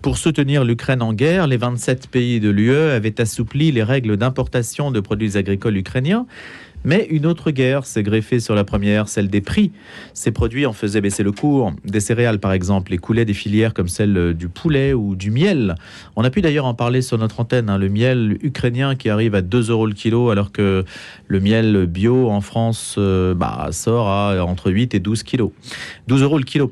Pour soutenir l'Ukraine en guerre, les 27 pays de l'UE avaient assoupli les règles d'importation de produits agricoles ukrainiens. Mais une autre guerre s'est greffée sur la première, celle des prix. Ces produits en faisaient baisser le cours. Des céréales, par exemple, et coulaient des filières comme celle du poulet ou du miel. On a pu d'ailleurs en parler sur notre antenne. Le miel ukrainien qui arrive à 2 € le kilo, alors que le miel bio en France sort à entre 8 et 12 kilos. 12 € le kilo.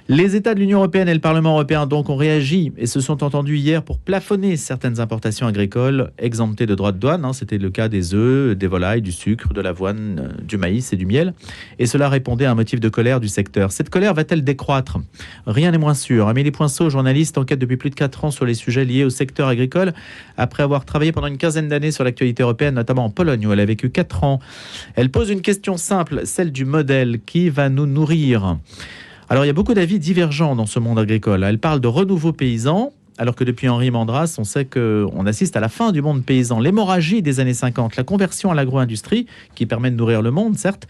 Les États de l'Union européenne et le Parlement européen donc ont réagi et se sont entendus hier pour plafonner certaines importations agricoles exemptées de droits de douane. C'était le cas des œufs, des volailles, du sucre, de l'avoine, du maïs et du miel. Et cela répondait à un motif de colère du secteur. Cette colère va-t-elle décroître ? Rien n'est moins sûr. Amélie Poinceau, journaliste, enquête depuis plus de 4 ans sur les sujets liés au secteur agricole, après avoir travaillé pendant une quinzaine d'années sur l'actualité européenne, notamment en Pologne où elle a vécu 4 ans. Elle pose une question simple, celle du modèle. Qui va nous nourrir ? Alors, il y a beaucoup d'avis divergents dans ce monde agricole. Elle parle de renouveau paysan, alors que depuis Henri Mandras, on sait qu'on assiste à la fin du monde paysan, l'hémorragie des années 50, la conversion à l'agro-industrie, qui permet de nourrir le monde, certes,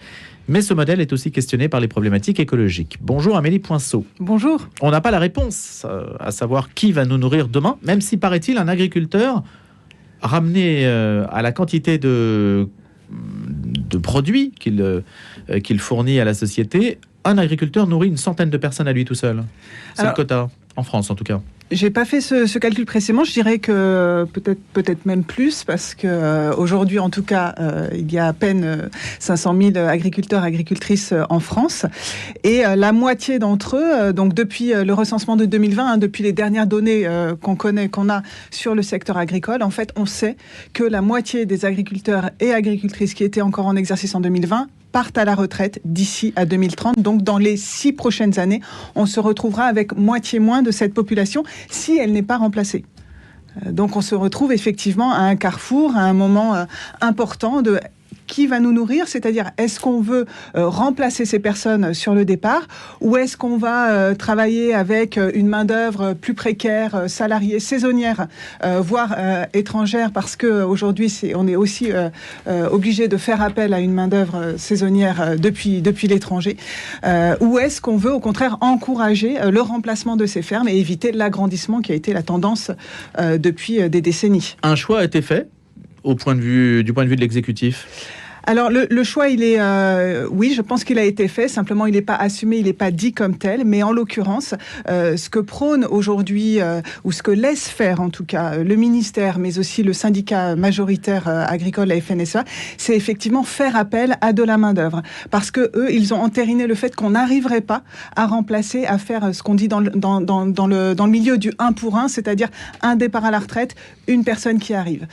mais ce modèle est aussi questionné par les problématiques écologiques. Bonjour Amélie Poinceau. Bonjour. On n'a pas la réponse à savoir qui va nous nourrir demain, même si, paraît-il, un agriculteur ramené à la quantité de produits qu'il fournit à la société, un agriculteur nourrit une centaine de personnes à lui tout seul. C'est le quota, en France en tout cas. J'ai pas fait ce calcul précisément. Je dirais que peut-être même plus, parce que aujourd'hui, en tout cas, il y a à peine 500 000 agriculteurs et agricultrices en France, et la moitié d'entre eux, donc depuis le recensement de 2020, depuis les dernières données qu'on a sur le secteur agricole, en fait, on sait que la moitié des agriculteurs et agricultrices qui étaient encore en exercice en 2020 partent à la retraite d'ici à 2030. Donc, dans les 6 prochaines années, on se retrouvera avec moitié moins de cette population si elle n'est pas remplacée. Donc, on se retrouve effectivement à un carrefour, à un moment important de qui va nous nourrir, c'est-à-dire est-ce qu'on veut remplacer ces personnes sur le départ, ou est-ce qu'on va travailler avec une main-d'œuvre plus précaire, salariée, saisonnière, voire étrangère, parce qu'aujourd'hui on est aussi obligé de faire appel à une main-d'œuvre saisonnière depuis l'étranger, ou est-ce qu'on veut au contraire encourager le remplacement de ces fermes et éviter l'agrandissement qui a été la tendance depuis des décennies. Un choix a été fait du point de vue de l'exécutif? Alors le choix, il est, oui, je pense qu'il a été fait. Simplement, il n'est pas assumé, il n'est pas dit comme tel. Mais en l'occurrence, ce que prône aujourd'hui, ou ce que laisse faire en tout cas le ministère, mais aussi le syndicat majoritaire agricole, la FNSEA, c'est effectivement faire appel à de la main d'œuvre, parce que eux, ils ont entériné le fait qu'on n'arriverait pas à remplacer, à faire ce qu'on dit dans le milieu du 1 pour 1, c'est-à-dire un départ à la retraite, une personne qui arrive.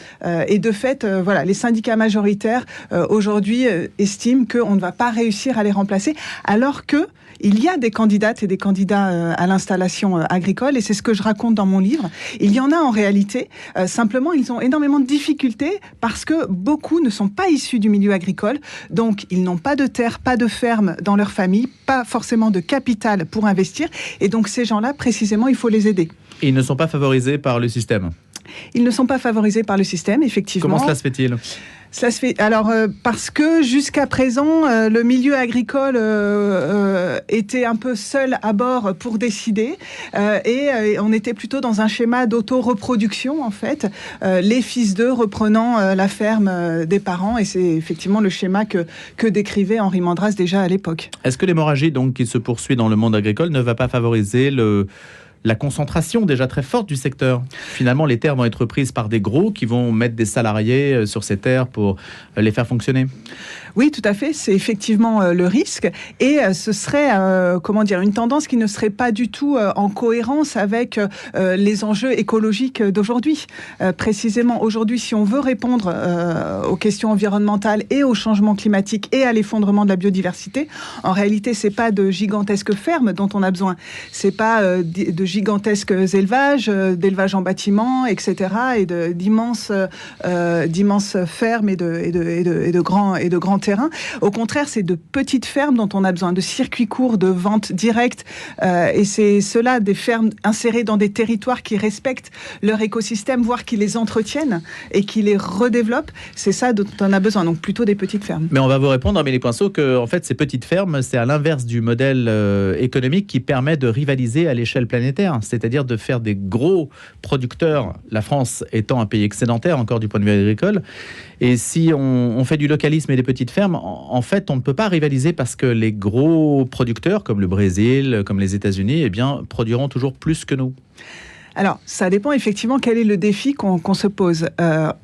Et de fait, voilà, les syndicats majoritaires aujourd'hui estiment qu'on ne va pas réussir à les remplacer, alors que il y a des candidates et des candidats à l'installation agricole, et c'est ce que je raconte dans mon livre. Il y en a en réalité, simplement ils ont énormément de difficultés parce que beaucoup ne sont pas issus du milieu agricole, donc ils n'ont pas de terre, pas de ferme dans leur famille, pas forcément de capital pour investir, et donc ces gens-là, précisément, il faut les aider. Et ils ne sont pas favorisés par le système? Ils ne sont pas favorisés par le système, effectivement. Comment cela se fait-il ? Cela se fait parce que jusqu'à présent, le milieu agricole était un peu seul à bord pour décider, et on était plutôt dans un schéma d'auto-reproduction en fait, les fils d'eux reprenant la ferme des parents, et c'est effectivement le schéma que décrivait Henri Mandras déjà à l'époque. Est-ce que l'hémorragie donc qui se poursuit dans le monde agricole ne va pas favoriser la concentration déjà très forte du secteur? Finalement, les terres vont être prises par des gros qui vont mettre des salariés sur ces terres pour les faire fonctionner. Oui, tout à fait. C'est effectivement le risque. Et ce serait, une tendance qui ne serait pas du tout en cohérence avec les enjeux écologiques d'aujourd'hui. Précisément, aujourd'hui, si on veut répondre aux questions environnementales et au changement climatique et à l'effondrement de la biodiversité, en réalité, c'est pas de gigantesques fermes dont on a besoin. C'est pas de gigantesques élevages, d'élevage en bâtiment, etc., et d'immenses fermes et de grands terrain. Au contraire, c'est de petites fermes dont on a besoin, de circuits courts, de vente directe, et c'est cela, des fermes insérées dans des territoires qui respectent leur écosystème, voire qui les entretiennent et qui les redéveloppent. C'est ça dont on a besoin, donc plutôt des petites fermes. Mais on va vous répondre, Amélie Poinceau, que en fait, ces petites fermes, c'est à l'inverse du modèle économique qui permet de rivaliser à l'échelle planétaire. excédentaire, c'est-à-dire de faire des gros producteurs, la France étant un pays excédentaire encore du point de vue agricole. Et si on fait du localisme et des petites fermes, en fait, on ne peut pas rivaliser parce que les gros producteurs, comme le Brésil, comme les États-Unis, eh bien, produiront toujours plus que nous. Alors, ça dépend effectivement quel est le défi qu'on se pose.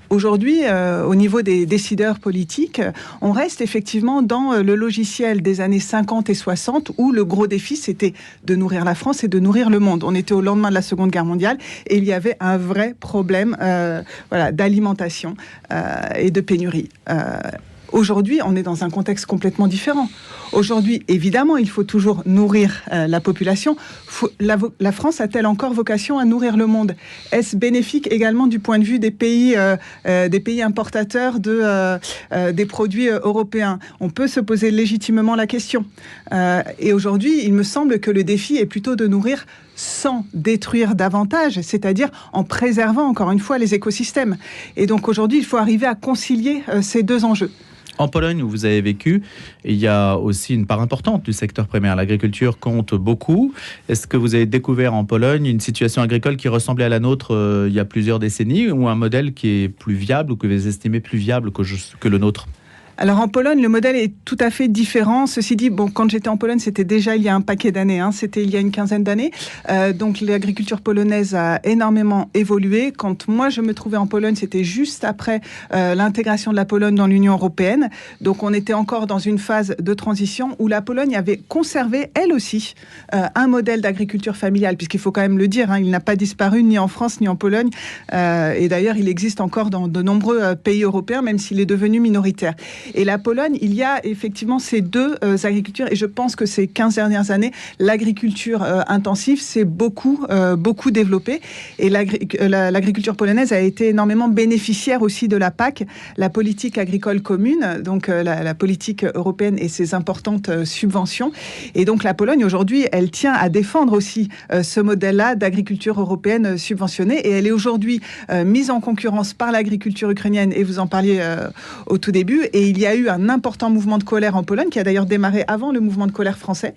Aujourd'hui, au niveau des décideurs politiques, on reste effectivement dans le logiciel des années 50 et 60 où le gros défi, c'était de nourrir la France et de nourrir le monde. On était au lendemain de la Seconde Guerre mondiale et il y avait un vrai problème d'alimentation et de pénurie. Aujourd'hui, on est dans un contexte complètement différent. Aujourd'hui, évidemment, il faut toujours nourrir la population. La France a-t-elle encore vocation à nourrir le monde ? Est-ce bénéfique également du point de vue des pays importateurs des produits européens ? On peut se poser légitimement la question. Et aujourd'hui, il me semble que le défi est plutôt de nourrir sans détruire davantage, c'est-à-dire en préservant encore une fois les écosystèmes. Et donc aujourd'hui, il faut arriver à concilier ces deux enjeux. En Pologne, où vous avez vécu, il y a aussi une part importante du secteur primaire. L'agriculture compte beaucoup. Est-ce que vous avez découvert en Pologne une situation agricole qui ressemblait à la nôtre il y a plusieurs décennies, ou un modèle qui est plus viable, ou que vous estimez plus viable que le nôtre ? Alors en Pologne, le modèle est tout à fait différent. Ceci dit, quand j'étais en Pologne, c'était déjà il y a un paquet d'années. C'était il y a une quinzaine d'années. Donc l'agriculture polonaise a énormément évolué. Quand moi je me trouvais en Pologne, c'était juste après l'intégration de la Pologne dans l'Union européenne. Donc on était encore dans une phase de transition où la Pologne avait conservé, elle aussi, un modèle d'agriculture familiale, puisqu'il faut quand même le dire, il n'a pas disparu ni en France ni en Pologne. Et d'ailleurs, il existe encore dans de nombreux pays européens, même s'il est devenu minoritaire. Et la Pologne, il y a effectivement ces deux agricultures. Et je pense que ces 15 dernières années, l'agriculture intensive s'est beaucoup développée. Et l'agriculture polonaise a été énormément bénéficiaire aussi de la PAC, la politique agricole commune, donc la politique européenne et ses importantes subventions. Et donc la Pologne, aujourd'hui, elle tient à défendre aussi ce modèle-là d'agriculture européenne subventionnée. Et elle est aujourd'hui mise en concurrence par l'agriculture ukrainienne. Et vous en parliez au tout début. Et il y a eu un important mouvement de colère en Pologne, qui a d'ailleurs démarré avant le mouvement de colère français,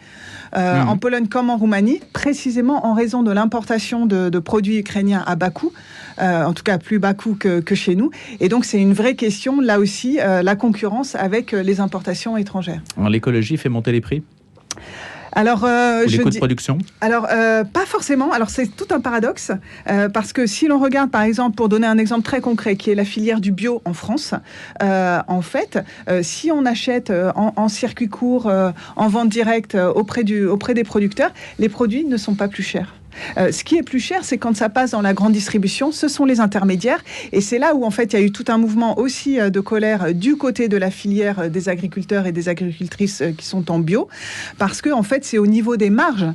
en Pologne comme en Roumanie, précisément en raison de l'importation de produits ukrainiens à bas coût, en tout cas plus bas coût que chez nous. Et donc c'est une vraie question, là aussi, la concurrence avec les importations étrangères. L'écologie fait monter les prix ? Alors, les coûts de production ? Alors, pas forcément. Alors, c'est tout un paradoxe, parce que si l'on regarde, par exemple, pour donner un exemple très concret, qui est la filière du bio en France, en fait, si on achète en circuit court, en vente directe auprès des producteurs, les produits ne sont pas plus chers. Ce qui est plus cher, c'est quand ça passe dans la grande distribution, ce sont les intermédiaires. Et c'est là où, en fait, il y a eu tout un mouvement aussi de colère du côté de la filière des agriculteurs et des agricultrices qui sont en bio, parce que, en fait, c'est au niveau des marges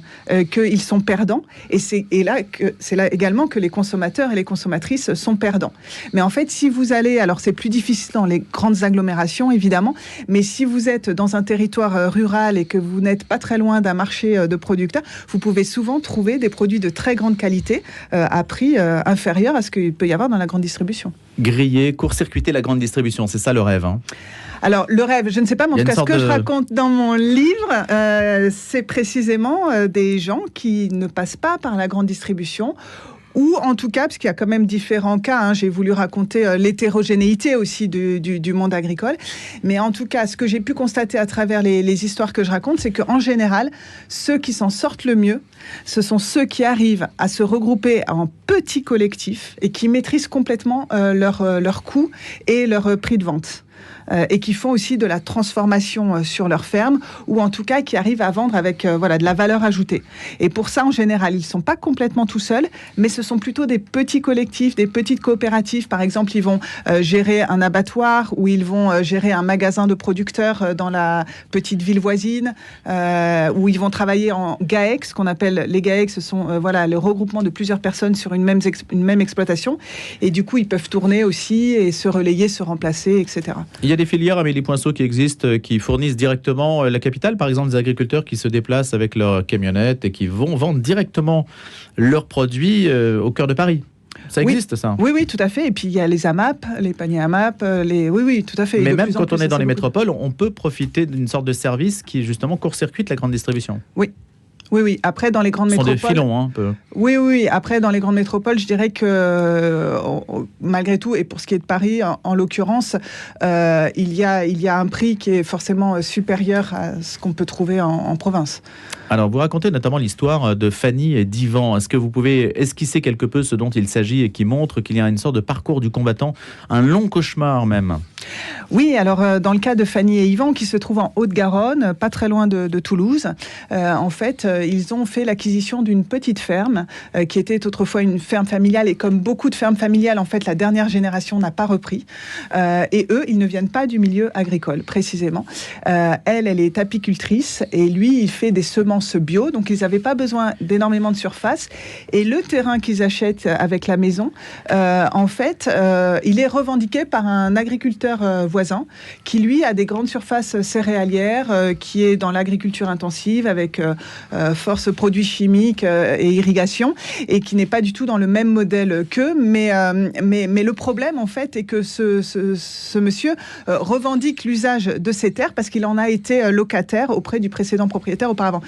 qu'ils sont perdants. Et c'est là également que les consommateurs et les consommatrices sont perdants. Mais en fait, si vous allez, alors c'est plus difficile dans les grandes agglomérations, évidemment, mais si vous êtes dans un territoire rural et que vous n'êtes pas très loin d'un marché de producteurs, vous pouvez souvent trouver des produits de très grande qualité à prix inférieur à ce qu'il peut y avoir dans la grande distribution. Griller, court-circuiter la grande distribution, c'est ça le rêve, Alors, le rêve, je ne sais pas, mais en tout cas, ce que je raconte dans mon livre, c'est précisément des gens qui ne passent pas par la grande distribution, ou en tout cas, parce qu'il y a quand même différents cas, j'ai voulu raconter l'hétérogénéité aussi du monde agricole, mais en tout cas, ce que j'ai pu constater à travers les histoires que je raconte, c'est qu'en général, ceux qui s'en sortent le mieux, ce sont ceux qui arrivent à se regrouper en petits collectifs et qui maîtrisent complètement leurs coûts et leur prix de vente. Et qui font aussi de la transformation sur leur ferme, ou en tout cas qui arrivent à vendre avec de la valeur ajoutée. Et pour ça, en général, ils ne sont pas complètement tout seuls, mais ce sont plutôt des petits collectifs, des petites coopératives. Par exemple, ils vont gérer un abattoir, ou ils vont gérer un magasin de producteurs dans la petite ville voisine, ou ils vont travailler en GAEX, ce qu'on appelle les GAEX, ce sont le regroupement de plusieurs personnes sur une même exploitation. Et du coup, ils peuvent tourner aussi et se relayer, se remplacer, etc. Il y a des filières, Amélie Poinceau, qui existent, qui fournissent directement la capitale, par exemple des agriculteurs qui se déplacent avec leur camionnette et qui vont vendre directement leurs produits au cœur de Paris. Ça existe, ça ? Oui, tout à fait. Et puis il y a les AMAP, les paniers AMAP, oui, tout à fait. Mais même quand on est dans les métropoles, on peut profiter d'une sorte de service qui, justement, court-circuite la grande distribution. Oui. Oui, oui. Après, dans les grandes métropoles... Ce sont des filons, un peu. Oui, oui. Après, dans les grandes métropoles, je dirais que, malgré tout, et pour ce qui est de Paris, en l'occurrence, il y a un prix qui est forcément supérieur à ce qu'on peut trouver en province. Alors, vous racontez notamment l'histoire de Fanny et d'Yvan. Est-ce que vous pouvez esquisser quelque peu ce dont il s'agit et qui montre qu'il y a une sorte de parcours du combattant, un long cauchemar même? Oui, alors dans le cas de Fanny et Yvan, qui se trouvent en Haute-Garonne, pas très loin de Toulouse, en fait, ils ont fait l'acquisition d'une petite ferme qui était autrefois une ferme familiale, et comme beaucoup de fermes familiales, en fait, la dernière génération n'a pas repris. Et eux, ils ne viennent pas du milieu agricole, précisément. Elle est apicultrice, et lui, il fait des semences bio, donc ils n'avaient pas besoin d'énormément de surface. Et le terrain qu'ils achètent avec la maison, en fait, il est revendiqué par un agriculteur voisin qui, lui, a des grandes surfaces céréalières, qui est dans l'agriculture intensive avec force produits chimiques et irrigation, et qui n'est pas du tout dans le même modèle qu'eux. Mais le problème, en fait, est que ce monsieur revendique l'usage de ces terres parce qu'il en a été locataire auprès du précédent propriétaire auparavant.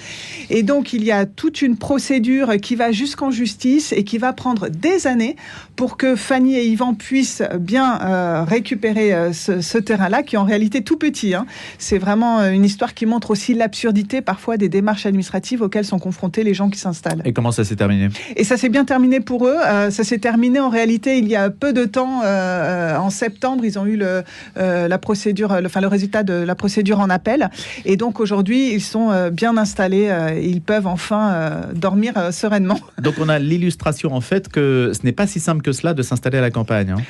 Et donc, il y a toute une procédure qui va jusqu'en justice et qui va prendre des années pour que Fanny et Yvan puissent bien récupérer ce terrain-là, qui est en réalité tout petit. Hein. C'est vraiment une histoire qui montre aussi l'absurdité parfois des démarches administratives auxquelles sont confrontés les gens qui s'installent. Et comment ça s'est terminé? Et ça s'est bien terminé pour eux. Ça s'est terminé en réalité il y a peu de temps. En septembre, ils ont eu la procédure, le résultat de la procédure en appel. Et donc aujourd'hui, ils sont bien installés. Ils peuvent enfin dormir sereinement. Donc on a l'illustration en fait que ce n'est pas si simple que cela de s'installer à la campagne. Hein.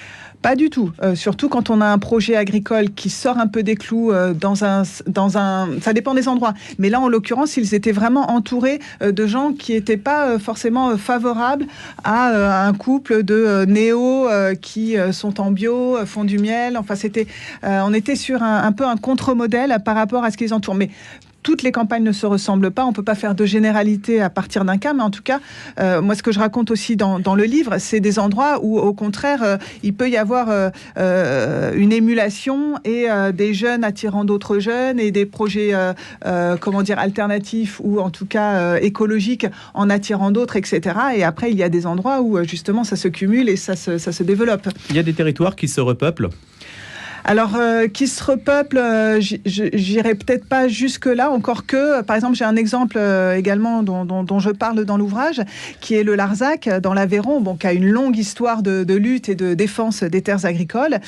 Pas du tout. Surtout quand on a un projet agricole qui sort un peu des clous dans un... Ça dépend des endroits. Mais là, en l'occurrence, ils étaient vraiment entourés de gens qui n'étaient pas forcément favorables à un couple de néos qui sont en bio, font du miel. Enfin, on était sur un peu un contre-modèle par rapport à ce qui les entoure. Mais toutes les campagnes ne se ressemblent pas. On ne peut pas faire de généralité à partir d'un cas, mais en tout cas, moi, ce que je raconte aussi dans le livre, c'est des endroits où, au contraire, il peut y avoir une émulation et des jeunes attirant d'autres jeunes et des projets, alternatifs ou en tout cas écologiques en attirant d'autres, etc. Et après, il y a des endroits où, justement, ça se cumule et ça se développe. Il y a des territoires qui se repeuplent. Alors, qui se repeuple, j'irai peut-être pas jusque-là, encore que, par exemple, j'ai un exemple également dont je parle dans l'ouvrage, qui est le Larzac, dans l'Aveyron, qui a une longue histoire de lutte et de défense des terres agricoles,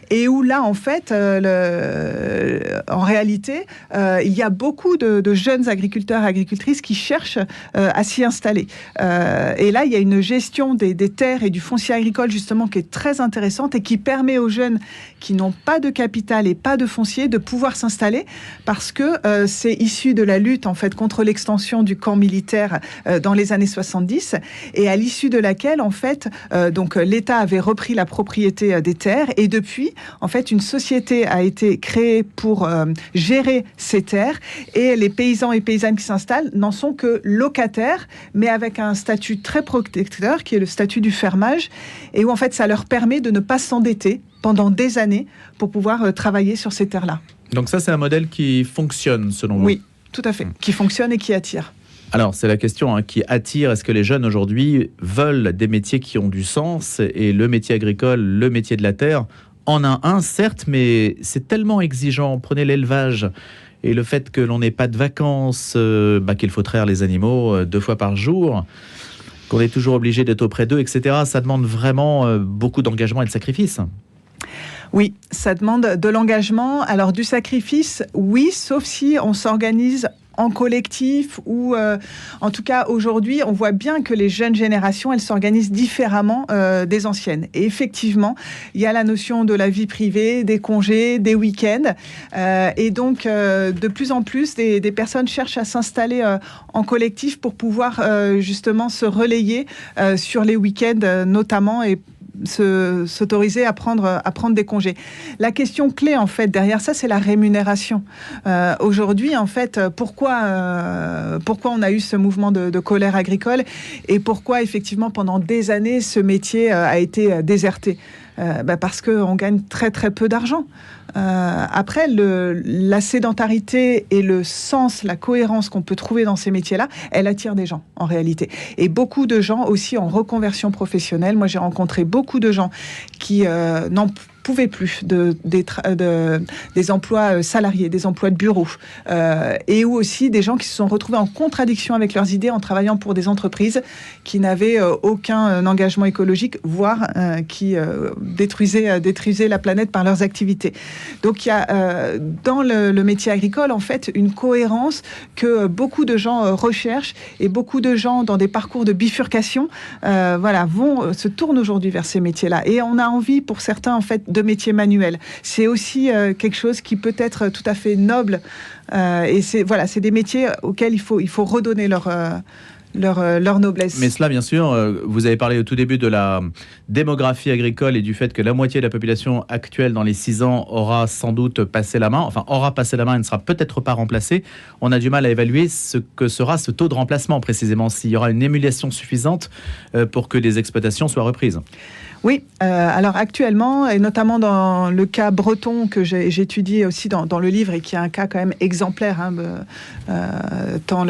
et où là, en fait, en réalité, il y a beaucoup de jeunes agriculteurs et agricultrices qui cherchent à s'y installer. Et là, il y a une gestion des terres et du foncier agricole, justement, qui est très intéressante et qui permet aux jeunes qui n'ont pas de capital et pas de foncier de pouvoir s'installer, parce que c'est issu de la lutte en fait contre l'extension du camp militaire dans les années 70, et à l'issue de laquelle en fait donc l'État avait repris la propriété des terres, et depuis en fait une société a été créée pour gérer ces terres, et les paysans et paysannes qui s'installent n'en sont que locataires, mais avec un statut très protecteur qui est le statut du fermage, et où en fait ça leur permet de ne pas s'endetter pendant des années pour pouvoir travailler sur ces terres-là. Donc ça, c'est un modèle qui fonctionne, selon vous? Oui, tout à fait. Qui fonctionne et qui attire. Alors, c'est la question qui attire. Est-ce que les jeunes, aujourd'hui, veulent des métiers qui ont du sens? Et le métier agricole, le métier de la terre, en a un, certes, mais c'est tellement exigeant. Prenez l'élevage et le fait que l'on n'ait pas de vacances, qu'il faut traire les animaux 2 fois par jour, qu'on est toujours obligé d'être auprès d'eux, etc. Ça demande vraiment beaucoup d'engagement et de sacrifice. Oui, ça demande de l'engagement. Alors du sacrifice, oui, sauf si on s'organise en collectif ou en tout cas aujourd'hui on voit bien que les jeunes générations elles s'organisent différemment des anciennes, et effectivement il y a la notion de la vie privée, des congés, des week-ends, et donc de plus en plus des personnes cherchent à s'installer en collectif pour pouvoir justement se relayer sur les week-ends notamment, et s'autoriser à prendre des congés. La question clé, en fait, derrière ça, c'est la rémunération. Aujourd'hui, en fait, pourquoi on a eu ce mouvement de colère agricole, et pourquoi, effectivement, pendant des années, ce métier a été déserté. Parce qu'on gagne très très peu d'argent. Après, la sédentarité et le sens, la cohérence qu'on peut trouver dans ces métiers-là, elle attire des gens, en réalité. Et beaucoup de gens aussi en reconversion professionnelle. Moi, j'ai rencontré beaucoup de gens qui n'en pouvaient plus des emplois salariés, des emplois de bureau, et ou aussi des gens qui se sont retrouvés en contradiction avec leurs idées en travaillant pour des entreprises qui n'avaient aucun engagement écologique, voire qui détruisaient la planète par leurs activités. Donc il y a dans le métier agricole en fait une cohérence que beaucoup de gens recherchent, et beaucoup de gens dans des parcours de bifurcation se tournent aujourd'hui vers ces métiers-là, et on a envie pour certains en fait de métiers manuels. C'est aussi quelque chose qui peut être tout à fait noble, et c'est des métiers auxquels il faut redonner leur noblesse. Mais cela, bien sûr, vous avez parlé au tout début de la démographie agricole et du fait que la moitié de la population actuelle dans les 6 ans aura sans doute passé la main, et ne sera peut-être pas remplacée. On a du mal à évaluer ce que sera ce taux de remplacement précisément, s'il y aura une émulation suffisante pour que les exploitations soient reprises. Oui, alors actuellement, et notamment dans le cas breton que j'étudie aussi dans le livre, et qui est un cas quand même exemplaire, tant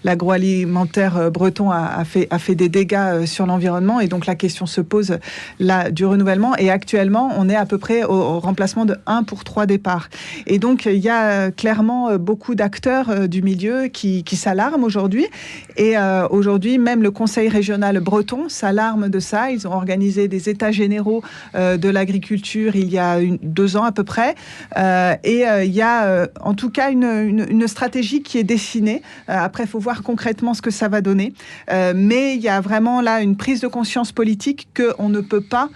l'agroalimentaire breton a fait des dégâts sur l'environnement, et donc la question se pose là du renouvellement, et actuellement on est à peu près au remplacement de 1 pour 3 départs. Et donc il y a clairement beaucoup d'acteurs du milieu qui s'alarment aujourd'hui, et aujourd'hui même le conseil régional breton s'alarme de ça. Ils ont organisé des états généraux de l'agriculture il y a 2 ans à peu près, et il y a en tout cas une stratégie qui est dessinée. Après, il faut voir concrètement ce que ça va donner, mais il y a vraiment là une prise de conscience politique qu'on ne peut pas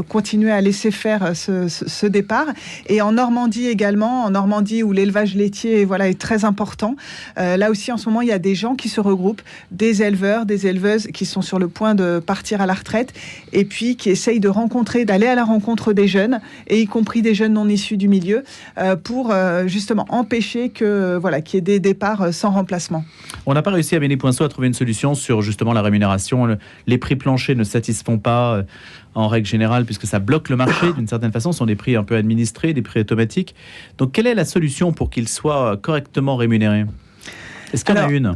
continuer à laisser faire ce départ. Et en Normandie également, où l'élevage laitier est très important, là aussi en ce moment il y a des gens qui se regroupent, des éleveurs, des éleveuses qui sont sur le point de partir à la retraite, et puis qui essayent d'aller à la rencontre des jeunes, et y compris des jeunes non issus du milieu, pour justement empêcher qu'il y ait des départs sans remplacement. On n'a pas réussi, Amélie Poinceau, à trouver une solution sur justement la rémunération. Les prix planchers ne satisfont pas en règle générale, puisque ça bloque le marché d'une certaine façon. Ce sont des prix un peu administrés, des prix automatiques. Donc quelle est la solution pour qu'ils soient correctement rémunérés ? Est-ce qu'il y en a une ?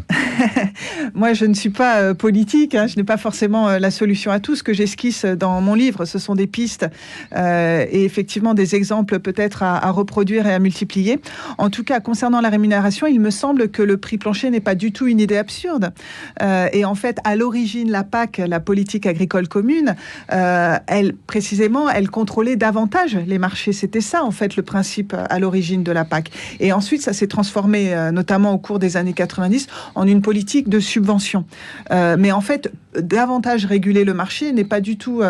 Moi, je ne suis pas politique, je n'ai pas forcément la solution à tout. Ce que j'esquisse dans mon livre, ce sont des pistes et effectivement des exemples peut-être à reproduire et à multiplier. En tout cas, concernant la rémunération, il me semble que le prix plancher n'est pas du tout une idée absurde. Et en fait, à l'origine, la PAC, la politique agricole commune, elle contrôlait davantage les marchés. C'était ça, en fait, le principe à l'origine de la PAC. Et ensuite, ça s'est transformé, notamment au cours des années 90, en une politique de subvention. Mais en fait, davantage réguler le marché n'est pas du tout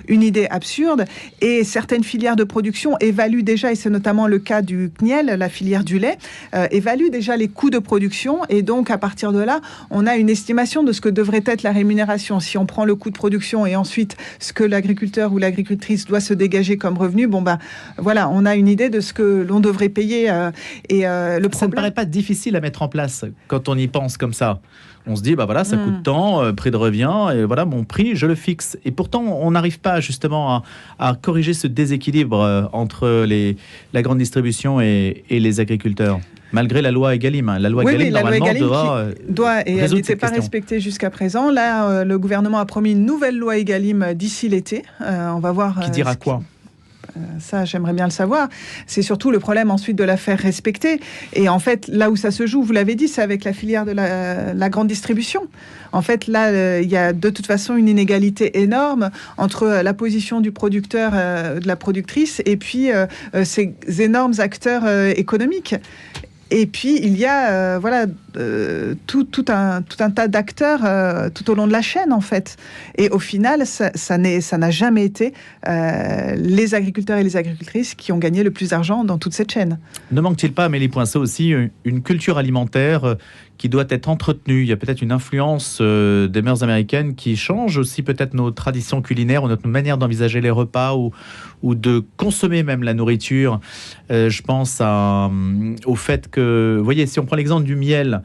une idée absurde, et certaines filières de production évaluent déjà, et c'est notamment le cas du CNIEL, la filière du lait, évaluent déjà les coûts de production, et donc à partir de là, on a une estimation de ce que devrait être la rémunération. Si on prend le coût de production et ensuite ce que l'agriculteur ou l'agricultrice doit se dégager comme revenu, on a une idée de ce que l'on devrait payer. Ça ne paraît pas difficile à mettre en place quand on y pense comme ça. On se dit, ça coûte tant, prix de revient, et voilà, mon prix, je le fixe. Et pourtant, on n'arrive pas justement à corriger ce déséquilibre entre la grande distribution et les agriculteurs. Malgré la loi Egalim. La loi Egalim, normalement, doit et elle n'était pas respectée jusqu'à présent. Là, le gouvernement a promis une nouvelle loi Egalim d'ici l'été. On va voir. Qui dira quoi ? Ça, j'aimerais bien le savoir. C'est surtout le problème ensuite de la faire respecter. Et en fait, là où ça se joue, vous l'avez dit, c'est avec la filière de la grande distribution. En fait, là, il y a de toute façon une inégalité énorme entre la position du producteur, de la productrice, et puis ces énormes acteurs économiques. Et puis, il y a tout un tas d'acteurs tout au long de la chaîne, en fait. Et au final, ça n'a jamais été les agriculteurs et les agricultrices qui ont gagné le plus d'argent dans toute cette chaîne. Ne manque-t-il pas, Amélie Poinceau, aussi une culture alimentaire qui doit être entretenue ? Il y a peut-être une influence des mœurs américaines qui change aussi peut-être nos traditions culinaires ou notre manière d'envisager les repas ou de consommer même la nourriture. Je pense au fait que, vous voyez, si on prend l'exemple du miel,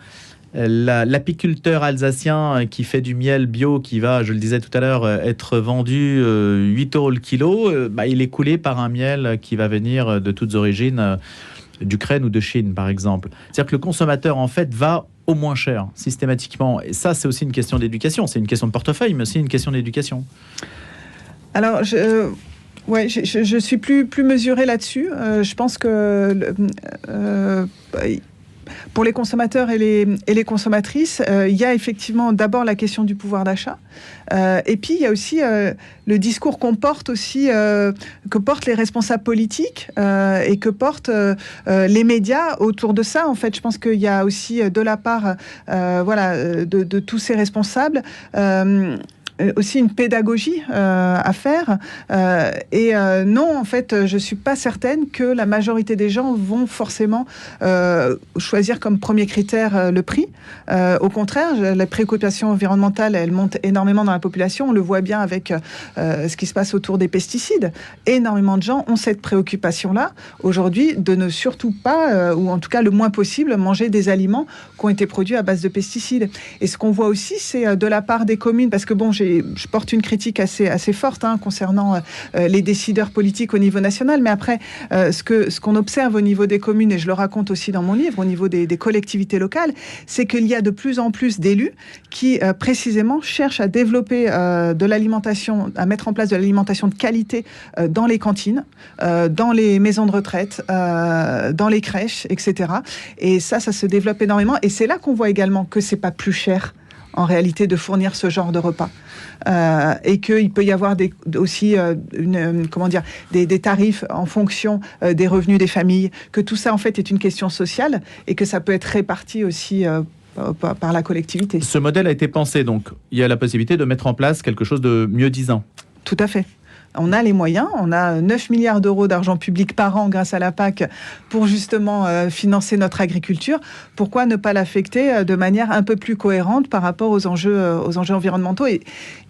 L'apiculteur alsacien qui fait du miel bio, qui va, je le disais tout à l'heure, être vendu 8 euros le kilo, il est coulé par un miel qui va venir de toutes origines, d'Ukraine ou de Chine, par exemple. C'est-à-dire que le consommateur, en fait, va au moins cher, systématiquement. Et ça, c'est aussi une question d'éducation. C'est une question de portefeuille, mais aussi une question d'éducation. Alors, je suis plus mesurée là-dessus. Je pense que pour les consommateurs et les consommatrices, il y a effectivement d'abord la question du pouvoir d'achat. Et puis, il y a aussi le discours qu'on porte aussi, que portent les responsables politiques et que portent les médias autour de ça. En fait, je pense qu'il y a aussi de la part de tous ces responsables aussi une pédagogie à faire. Non, en fait, je ne suis pas certaine que la majorité des gens vont forcément choisir comme premier critère le prix. Au contraire, les préoccupations environnementales, elles montent énormément dans la population. On le voit bien avec ce qui se passe autour des pesticides. Énormément de gens ont cette préoccupation-là aujourd'hui de ne surtout pas, ou en tout cas le moins possible, manger des aliments qui ont été produits à base de pesticides. Et ce qu'on voit aussi, c'est de la part des communes, parce que bon, je porte une critique assez forte concernant les décideurs politiques au niveau national, mais après, ce qu'on observe au niveau des communes, et je le raconte aussi dans mon livre, au niveau des collectivités locales, c'est qu'il y a de plus en plus d'élus qui, précisément, cherchent à développer de l'alimentation, à mettre en place de l'alimentation de qualité dans les cantines, dans les maisons de retraite, dans les crèches, etc. Et ça se développe énormément. Et c'est là qu'on voit également que c'est pas plus cher en réalité de fournir ce genre de repas. Et qu'il peut y avoir aussi des tarifs en fonction des revenus des familles, que tout ça en fait est une question sociale et que ça peut être réparti aussi par la collectivité. Ce modèle a été pensé, donc il y a la possibilité de mettre en place quelque chose de mieux-disant. Tout à fait. On a les moyens, on a 9 milliards d'euros d'argent public par an grâce à la PAC pour justement financer notre agriculture. Pourquoi ne pas l'affecter de manière un peu plus cohérente par rapport aux enjeux environnementaux et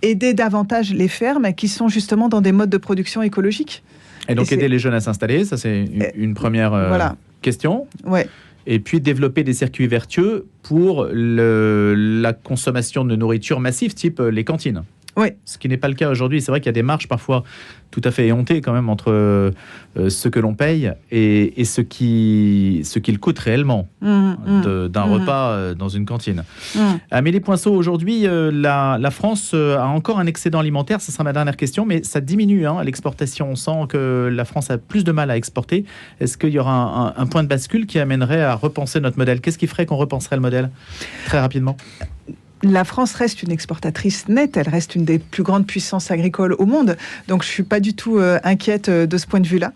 aider davantage les fermes qui sont justement dans des modes de production écologiques. Et donc aider les jeunes à s'installer, ça c'est une première question. Ouais. Et puis développer des circuits vertueux pour la consommation de nourriture massive, type les cantines. Oui. Ce qui n'est pas le cas aujourd'hui. C'est vrai qu'il y a des marges parfois tout à fait éhontées quand même entre ce que l'on paye et ce qu'il coûte réellement d'un repas dans une cantine. Amélie Poinceau, aujourd'hui, la France a encore un excédent alimentaire. Ce sera ma dernière question, mais ça diminue à l'exportation. On sent que la France a plus de mal à exporter. Est-ce qu'il y aura un point de bascule qui amènerait à repenser notre modèle? Qu'est-ce qui ferait qu'on repenserait le modèle très rapidement? La France reste une exportatrice nette, elle reste une des plus grandes puissances agricoles au monde, donc je ne suis pas du tout inquiète de ce point de vue-là.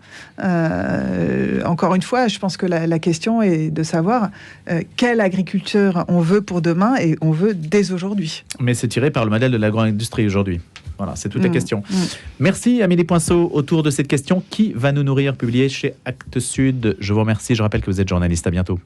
Encore une fois, je pense que la question est de savoir quel agriculteur on veut pour demain et on veut dès aujourd'hui. Mais c'est tiré par le modèle de l'agro-industrie aujourd'hui. Voilà, c'est toute la question. Merci Amélie Poinceau autour de cette question. Qui va nous nourrir, publié chez Actes Sud. Je vous remercie, je rappelle que vous êtes journaliste, à bientôt.